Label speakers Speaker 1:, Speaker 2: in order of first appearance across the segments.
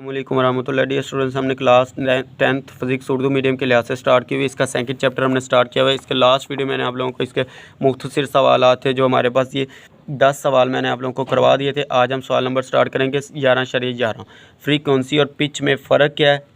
Speaker 1: अस्सलामुअलैकुम वरहमतुल्लाह। Dear students, हमने class 10th physics Urdu medium के लिहाज से स्टार्ट की हुई। इसका सेकंड चैप्टर हमने स्टार्ट किया हुआ है। इसके लास्ट वीडियो मैंने आप लोगों को इसके मुख्तसर सवाल थे जो हमारे पास, ये 10 सवाल मैंने आप लोगों को करवा दिए थे। आज हम सवाल नंबर स्टार्ट करेंगे 11.11। फ्रीक्वेंसी और पिच में फ़र्क क्या है,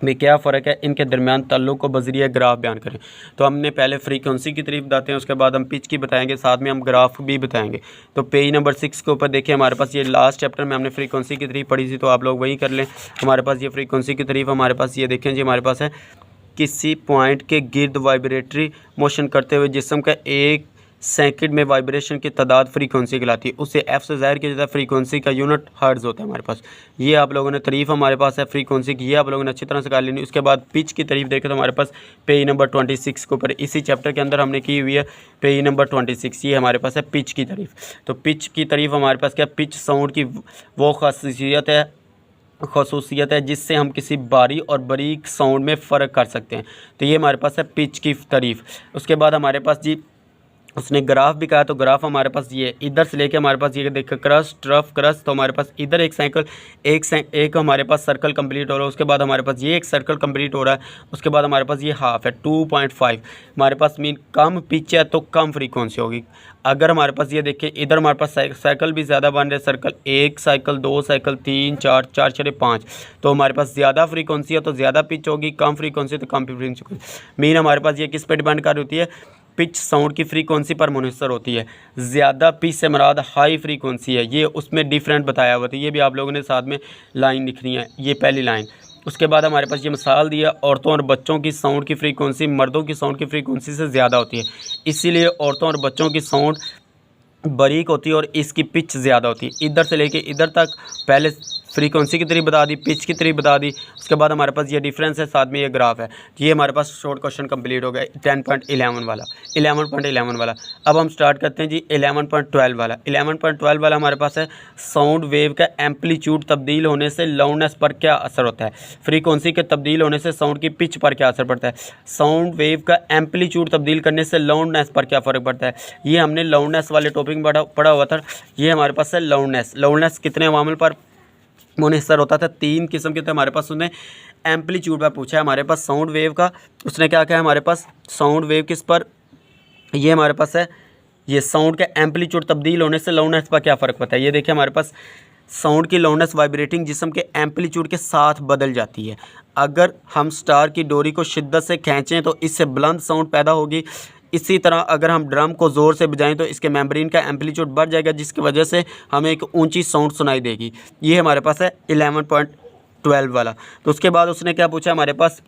Speaker 1: में क्या फ़र्क है, इनके दरमियान ताल्लुक़ को बज़रिया ग्राफ बयान करें। तो हमने पहले फ्रीक्वेंसी की तारीफ बताते हैं, उसके बाद हम पिच की बताएंगे, साथ में हम ग्राफ भी बताएंगे। तो पेज नंबर 6 के ऊपर देखिए, हमारे पास ये लास्ट चैप्टर में हमने फ्रीक्वेंसी की तारीफ पढ़ी थी, तो आप लोग वही कर लें। हमारे पास ये फ्रीक्वेंसी की तारीफ हमारे पास ये देखें जी, हमारे पास है किसी पॉइंट के गिर्द वाइब्रेटरी मोशन करते हुए जिस्म का 1 सेकंड में वाइब्रेशन की तादाद फ्रीक्वेंसी कहलाती है। उससे एफ से ज़ाहिर किया जाता है। फ्रीक्वेंसी का यूनिट हर्ट्ज़ होता है हमारे पास। ये आप लोगों ने तारीफ़ हमारे पास है फ्रीक्वेंसी की, ये आप लोगों ने अच्छी तरह से कर लेनी। उसके बाद पिच की तारीफ़ देखें तो हमारे पास पेज नंबर 26 के ऊपर इसी चैप्टर के अंदर हमने की हुई है, पेज नंबर 26। ये हमारे पास है पिच की तारीफ़। तो पिच की तारीफ़ हमारे पास क्या, पिच साउंड की वो खसूसियत है जिससे हम किसी भारी और बारीक साउंड में फ़र्क कर सकते हैं। तो ये हमारे पास है पिच की तारीफ़। उसके बाद हमारे पास जी उसने ग्राफ भी कहा, तो ग्राफ हमारे पास ये इधर से लेके हमारे पास ये देखो क्रस्ट ट्रफ क्रस्ट, तो हमारे पास इधर एक साइकिल एक हमारे पास सर्कल कंप्लीट हो रहा है। उसके बाद हमारे पास ये एक सर्कल कंप्लीट हो रहा है। उसके बाद हमारे पास ये हाफ है 2.5। हमारे पास मीन कम पिच है तो कम फ्रीक्वेंसी होगी। अगर हमारे पास ये देखें इधर हमारे पास साइकिल भी ज़्यादा बन रहे, सर्कल 1 साइकिल 2 साइकिल 3 4 4 6 5, तो हमारे पास ज़्यादा फ्रीक्वेंसी है तो ज़्यादा पिच होगी, कम फ्रीक्वेंसी तो कम फ्रीक्वेंसी होगी। मीन हमारे पास ये किस पे डिपेंड कर होती है, पिच साउंड की फ्रीक्वेंसी पर मुनहसर होती है। ज़्यादा पिच से मुराद हाई फ्रीक्वेंसी है, ये उसमें डिफरेंट बताया हुआ था। ये भी आप लोगों ने साथ में लाइन लिखनी है, ये पहली लाइन। उसके बाद हमारे पास ये मिसाल दिया, औरतों और बच्चों की साउंड की फ्रीक्वेंसी मर्दों की साउंड की फ्रीक्वेंसी से ज़्यादा होती है, इसीलिए औरतों और बच्चों की साउंड बारीक होती है और इसकी पिच ज़्यादा होती है। इधर से लेके इधर तक पहले फ्रीक्वेंसी की तारीफ बता दी, पिच की तारीफ बता दी। उसके बाद हमारे पास ये डिफरेंस है, साथ में ये ग्राफ है। ये हमारे पास शॉर्ट क्वेश्चन कंप्लीट हो गया 10.11 वाला, 11.11 वाला। अब हम स्टार्ट करते हैं जी 11.12 वाला। 11.12 वाला हमारे पास है साउंड वेव का एम्पलीट्यूड तब्दील होने से लाउडनेस पर क्या असर होता है। फ्रीक्वेंसी के तब्दील होने से साउंड की पिच पर क्या असर पड़ता है। साउंड वेव का एम्पलीट्यूड तब्दील करने से लाउडनेस पर क्या फ़र्क पड़ता है। ये हमने लाउडनेस वाले टॉपिक में पढ़ा हुआ था। ये हमारे पास है लाउडनेस। लाउडनेस कितने अवामिल पर मुनहसर होता था, 3 किस्म के थे हमारे पास। उसने एम्पलीट्यूड पर पूछा है हमारे पास साउंड वेव का। उसने क्या कहा हमारे पास साउंड वेव किस पर, ये हमारे पास है ये साउंड का एम्पलीट्यूड तब्दील होने से लाउडनेस पर क्या फ़र्क पड़ता है। ये देखिए हमारे पास साउंड की लाउडनेस वाइब्रेटिंग जिस्म के एम्पलीट्यूड के साथ बदल जाती है। अगर हम स्टार की डोरी को शिद्दत से खींचें तो इससे बुलंद साउंड पैदा होगी। इसी तरह अगर हम ड्रम को ज़ोर से बजाएं तो इसके मेम्ब्रेन का एम्पलीट्यूड बढ़ जाएगा, जिसकी वजह से हमें एक ऊंची साउंड सुनाई देगी। ये हमारे पास है 11.12 वाला। तो उसके बाद उसने क्या पूछा हमारे पास,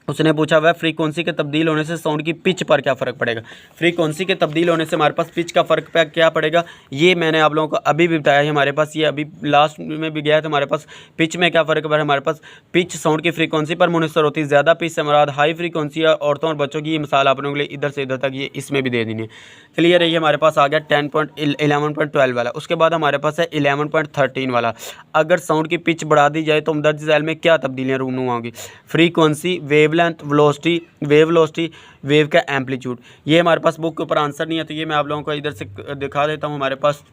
Speaker 1: उसने पूछा वह फ्रीक्वेंसी के तब्दील होने से साउंड की पिच पर क्या फ़र्क पड़ेगा। फ्रीक्वेंसी के तब्दील होने से हमारे पास पिच का फ़र्क पे क्या पड़ेगा, ये मैंने आप लोगों को अभी भी बताया है। हमारे पास ये अभी लास्ट में भी गया था। हमारे पास पिच में क्या फ़र्क पड़ा, हमारे पास पिच साउंड की फ्रीक्वेंसी पर मुनहसर होती है। ज़्यादा पिच से मुराद हाई फ्रीक्वेंसी है। औरतों और बच्चों की ये मिसाल आप लोगों के लिए इधर से इधर तक ये इसमें भी दे देनी है। क्लियर है। ये हमारे पास आ गया 11.12 वाला। उसके बाद हमारे पास है 11.13 वाला। अगर साउंड की पिच बढ़ा दी जाए तो मदरज झैल में क्या तब्दीलियाँ रूनुमा होंगी। फ्रीक्वेंसी, वेवलेंथ, वेलोसिटी, वेव का एम्पलीट्यूड। ये हमारे पास बुक के ऊपर आंसर नहीं है, तो ये मैं आप लोगों को इधर से दिखा देता हूँ। हमारे पास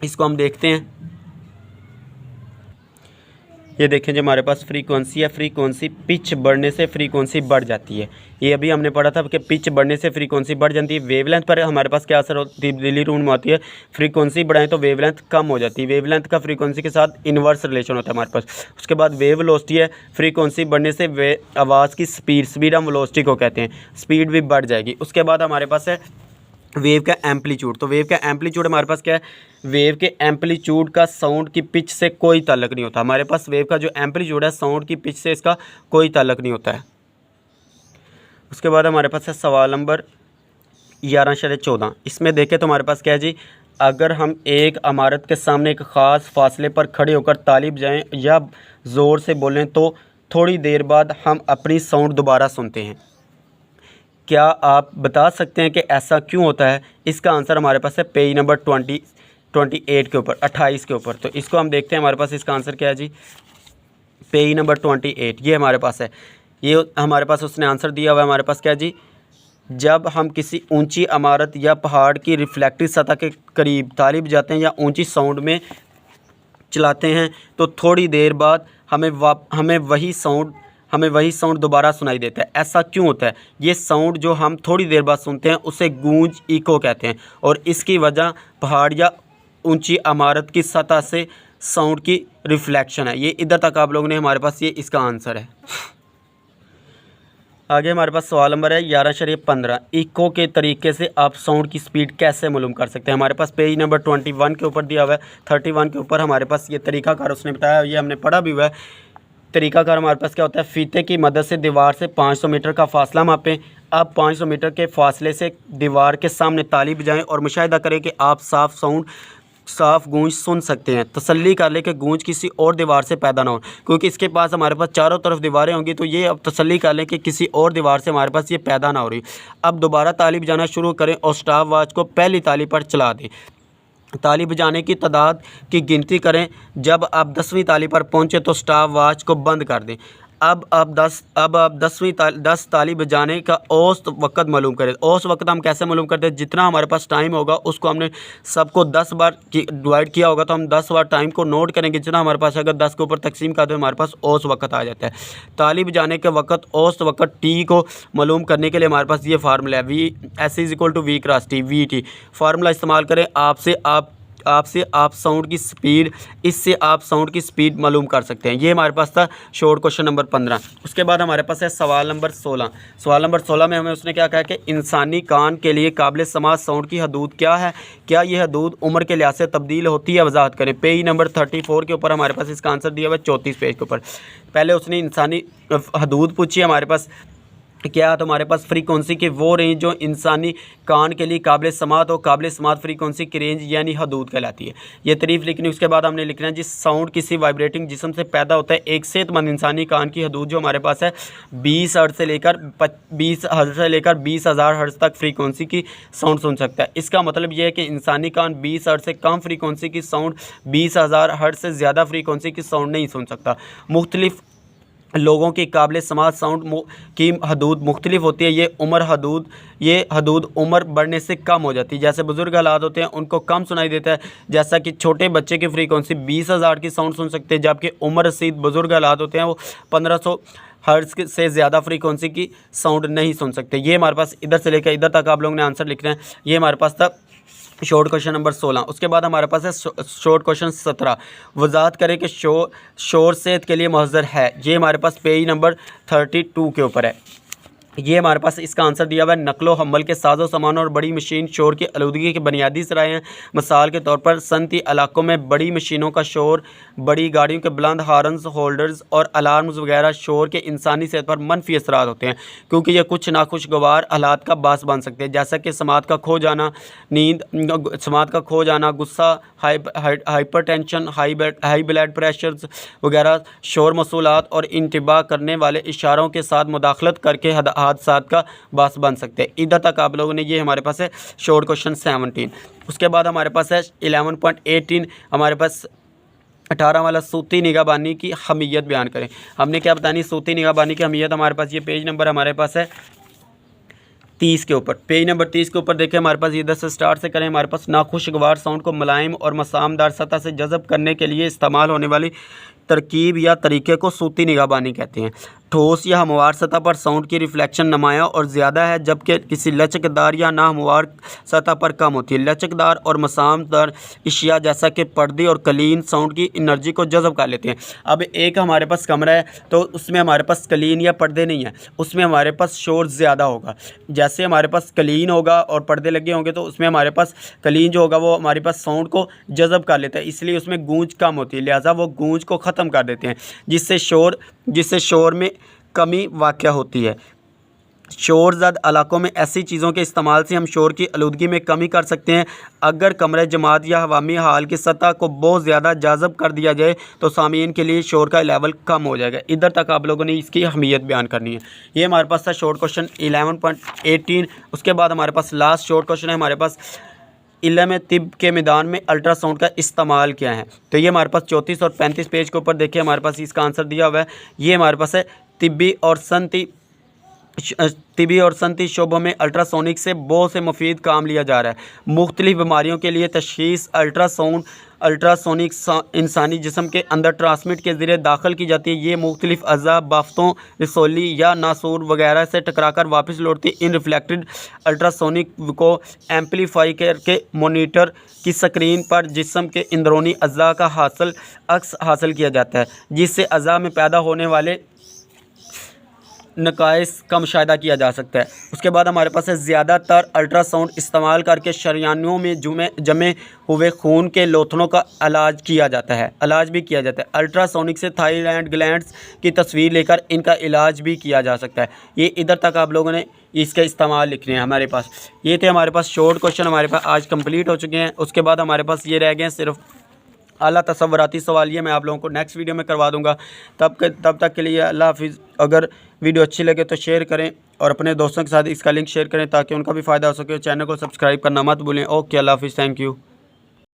Speaker 1: इसको हम देखते हैं। ये देखें जो हमारे पास फ्रीक्वेंसी है, फ्रीक्वेंसी पिच बढ़ने से फ्रीक्वेंसी बढ़ जाती है। ये अभी हमने पढ़ा था कि पिच बढ़ने से फ्रीक्वेंसी बढ़ जाती है। वेवलेंथ पर हमारे पास क्या असर होती है, तब्दीली रूनुमा होती है। फ्रीक्वेंसी बढ़ाएं तो वेवलेंथ कम हो जाती है। वेवलेंथ का फ्रीक्वेंसी के साथ इन्वर्स रिलेशन होता है हमारे पास। उसके बाद वेव वेलोसिटी है। फ्रीक्वेंसी बढ़ने से आवाज़ की स्पीड हम वेलोसिटी को कहते हैं, स्पीड भी बढ़ जाएगी। उसके बाद हमारे पास है वेव का एम्पलीट्यूड। तो वेव का एम्पलीट्यूड हमारे पास क्या है, वेव के एम्पलीट्यूड का साउंड की पिच से कोई ताल्लुक नहीं होता। हमारे पास वेव का जो एम्पलीट्यूड है साउंड की पिच से इसका कोई ताल्लुक नहीं होता है। उसके बाद हमारे पास है सवाल नंबर 11.14। इसमें देखें तो हमारे पास क्या है जी, अगर हम एक इमारत के सामने एक ख़ास फासले पर खड़े होकर तालिब जाएँ या ज़ोर से बोलें तो थोड़ी देर बाद हम अपनी साउंड दोबारा सुनते हैं। क्या आप बता सकते हैं कि ऐसा क्यों होता है। इसका आंसर हमारे पास है पेज नंबर 28 के ऊपर, 28 के ऊपर। तो इसको हम देखते हैं हमारे पास इसका आंसर क्या है जी, पेज नंबर 28 ये हमारे पास है। ये हमारे पास उसने आंसर दिया हुआ है हमारे पास क्या है जी, जब हम किसी ऊंची इमारत या पहाड़ की रिफ्लेक्टिव सतह के करीब तालिब जाते हैं या ऊंची साउंड में चलाते हैं तो थोड़ी देर बाद हमें वही साउंड दोबारा सुनाई देता है। ऐसा क्यों होता है? ये साउंड जो हम थोड़ी देर बाद सुनते हैं उसे गूंज इको कहते हैं, और इसकी वजह पहाड़ या ऊंची इमारत की सतह से साउंड की रिफ्लेक्शन है। ये इधर तक आप लोगों ने हमारे पास ये इसका आंसर है। आगे हमारे पास सवाल नंबर है 11-15, इको के तरीके से आप साउंड की स्पीड कैसे मालूम कर सकते हैं। हमारे पास पेज नंबर 21 के ऊपर दिया हुआ है, 31 के ऊपर हमारे पास ये तरीकाकार उसने बताया, ये हमने पढ़ा भी हुआ है। तरीकाकार हमारे पास क्या होता है? फीते की मदद से दीवार से 500 मीटर का फासला मापें। अब 500 मीटर के फासले से दीवार के सामने ताली बजाएं और मुशाहिदा करें कि आप साफ गूंज सुन सकते हैं। तसल्ली कर ले कि गूंज किसी और दीवार से पैदा ना हो, क्योंकि इसके पास हमारे पास चारों तरफ दीवारें होंगी, तो ये अब तसल्ली कर लें कि किसी और दीवार से हमारे पास ये पैदा ना हो रही। अब दोबारा ताली बजाना शुरू करें और स्टॉप वॉच को पहली ताली पर चला दें। ताली बजाने की तादाद की गिनती करें। जब आप 10वीं ताली पर पहुंचे तो स्टॉप वॉच को बंद कर दें। अब आप 10 ताली बजाने का औसत वक्त मालूम करें। औसत वक्त हम कैसे मालूम करते हैं? जितना हमारे पास टाइम होगा उसको हमने सबको 10 बार डिवाइड किया होगा, तो हम 10 बार टाइम को नोट करेंगे। जितना हमारे पास अगर 10 के ऊपर तकसीम कर दे हमारे पास औसत वक्त आ जाता है। ताली बजाने के वक्त औसत वक्त टी को मालूम करने के लिए हमारे पास ये फार्मूला है, V = VT। फार्मूला इस्तेमाल करें। आपसे आप साउंड की स्पीड, इससे आप साउंड की स्पीड मालूम कर सकते हैं। ये हमारे पास था शॉर्ट क्वेश्चन नंबर 15। उसके बाद हमारे पास है सवाल नंबर 16। सवाल नंबर 16 में हमें उसने क्या कहा कि इंसानी कान के लिए काबिल समाअत साउंड की हदूद क्या है? क्या यह हदूद उम्र के लिहाज से तब्दील होती है? वजाहत करें। पेज नंबर 34 के ऊपर हमारे पास इसका आंसर दिया हुआ है, 34 पेज के ऊपर। पहले उसने इंसानी हदूद पूछी हमारे पास क्या, तो हमारे पास फ्रीक्वेंसी की वो रेंज जो इंसानी कान के लिए काबिल समाअत हो। काबिल समाअत फ्रीक्वेंसी की रेंज यानी हदूद कहलाती है। ये तारीफ लिखनी। उसके बाद हमने लिखना है जिस साउंड किसी वाइब्रेटिंग जिस्म से पैदा होता है। एक सेहतमंद इंसानी कान की हदूद जो हमारे पास है 20 हर्ट्ज से लेकर 20,000 हर्ट्ज तक फ्रीक्वेंसी की साउंड सुन सकता है। इसका मतलब यह है कि इंसानी कान 20 हर्ट्ज से कम फ्रीक्वेंसी की साउंड, 20,000 हर्ट्ज से ज़्यादा फ्रीक्वेंसी की साउंड नहीं सुन सकता। मुख्तलिफ लोगों की काबिल समाअत साउंड की हदूद मुख्तलिफ होती है। ये हदूद उम्र बढ़ने से कम हो जाती है। जैसे बुज़ुर्ग हालात होते हैं उनको कम सुनाई देता है, जैसा कि छोटे बच्चे की फ्रीक्वेंसी 20,000 की साउंड सुन सकते हैं, जबकि उम्र रसीद बुज़ुर्ग हालात होते हैं वो 1500 हर्ट्ज से ज़्यादा फ्रीक्वेंसी की साउंड नहीं सुन सकते। ये हमारे पास इधर से लेकर इधर तक आप लोगों ने आंसर लिखना है। ये हमारे पास था शॉर्ट क्वेश्चन नंबर 16। उसके बाद हमारे पास है शॉर्ट क्वेश्चन 17। वजाहत करें कि शोर सेहत के लिए मुहज़्ज़र है। ये हमारे पास पेज नंबर 32 के ऊपर है। ये हमारे पास इसका आंसर दिया हुआ है। नकलो हमल के साजो सामान और बड़ी मशीन शोर की आलूदगी के बुनियादी ज़राए हैं। मिसाल के तौर पर सनती इलाकों में बड़ी मशीनों का शोर, बड़ी गाड़ियों के बुलंद हार्न्स, होल्डर्स और अलार्म्स वगैरह शोर के इंसानी सेहत पर मनफी असरात होते हैं, क्योंकि ये कुछ नाखुशगवार हालात का बास बन सकते हैं, जैसा कि समात का खो जाना, गुस्सा, हाइपरटेंशन, हाई ब्लड प्रेशर वगैरह शोर मसूलात और इंतबाह करने वाले इशारों के साथ मुदाखलत करके हादसात का बास बन सकते हैं। इधर तक आप लोगों ने, ये हमारे पास है शॉर्ट क्वेश्चन 17। उसके बाद हमारे पास है 11.18। हमारे पास 18 वाला सूती निगाहबानी की अहमियत बयान करें। हमने क्या बतानी सूती निगाहबानी की अहमियत? हमारे पास ये पेज नंबर हमारे पास है 30 के ऊपर। पेज नंबर 30 के ऊपर देखें, हमारे पास इधर से स्टार्ट से करें। हमारे पास नाखुशगवार साउंड को मुलायम और मसामदार सतह से जज़ब करने के लिए इस्तेमाल होने वाली तरकीब या तरीके को सूती निगाहबानी कहते हैं। ठोस या हमवार सतह पर साउंड की रिफ्लेक्शन नुमायाँ और ज़्यादा है, जबकि किसी लचकदार या नाहमवार सतह पर कम होती है। लचकदार और मसामदार अशिया जैसा कि पर्दे और कलीन साउंड की एनर्जी को जज़ब कर लेते हैं। अब एक हमारे पास कमरा है तो उसमें हमारे पास कलीन या पर्दे नहीं है, उसमें हमारे पास शोर ज़्यादा होगा। जैसे हमारे पास कलीन होगा और पर्दे लगे होंगे तो उसमें हमारे पास कलीन जो होगा वो हमारे पास साउंड को जज़ब कर लेता है, इसलिए उसमें गूंज कम होती है, लिहाजा वो गूंज को ख़त्म कर देते हैं, जिससे शोर में कमी वाक़या होती है। शोरज़द इलाकों में ऐसी चीज़ों के इस्तेमाल से हम शोर की आलूदगी में कमी कर सकते हैं। अगर कमरे जमात या हवामी हाल की सतह को बहुत ज़्यादा जाज़ब कर दिया जाए तो सामीन के लिए शोर का लेवल कम हो जाएगा। इधर तक आप लोगों ने इसकी अहमियत बयान करनी है। ये हमारे पास था शॉर्ट क्वेश्चन 11.18। उसके बाद हमारे पास लास्ट शॉर्ट क्वेश्चन है हमारे पास इल्म तिब के मैदान में अल्ट्रासाउंड का इस्तेमाल क्या है। तो ये हमारे पास 34 और 35 पेज के ऊपर देखिए, हमारे पास इसका आंसर दिया हुआ है। ये हमारे पास है तिब्बी और सनती तिबी और सनती शोबों में अल्ट्रासोनिक से बहुत से मुफीद काम लिया जा रहा है। मुख्तलिफ बीमारियों के लिए तशख़ीस अल्ट्रासोनिक इंसानी जिस्म के अंदर ट्रांसमिट के ज़रिए दाखिल की जाती है। ये मुख्तलिफ अज़ा बाफ्तों, रसोली या नासूर वगैरह से टकराकर वापस लौटती है। इन रिफ्लेक्टेड अल्ट्रासोनिक को एम्पलीफाई करके मॉनिटर की स्क्रीन पर जिस्म के अंदरूनी अज़ा का अक्स हासिल किया जाता है, जिससे अज़ा में पैदा होने वाले नकाइस का मुशाहिदा किया जा सकता है। उसके बाद हमारे पास है ज़्यादातर अल्ट्रासाउंड इस्तेमाल करके शरियानियों में जमे हुए खून के लोथनों का इलाज भी किया जाता है। अल्ट्रासोनिक से थायराइड ग्लैंड्स की तस्वीर लेकर इनका इलाज भी किया जा सकता है। ये इधर तक आप लोगों ने इसका इस्तेमाल लिखने हैं। हमारे पास ये थे हमारे पास शॉर्ट क्वेश्चन हमारे पास आज कंप्लीट हो चुके हैं। उसके बाद हमारे पास ये रह गए हैं सिर्फ आला तसव्वुराती सवाल। ये मैं आप लोगों को नेक्स्ट वीडियो में करवा दूंगा। तब तक के लिए अल्लाह हाफिज़। अगर वीडियो अच्छी लगे तो शेयर करें और अपने दोस्तों के साथ इसका लिंक शेयर करें ताकि उनका भी फ़ायदा हो सके। चैनल को सब्सक्राइब करना मत भूलें। ओके, अल्लाह हाफिज़, थैंक यू।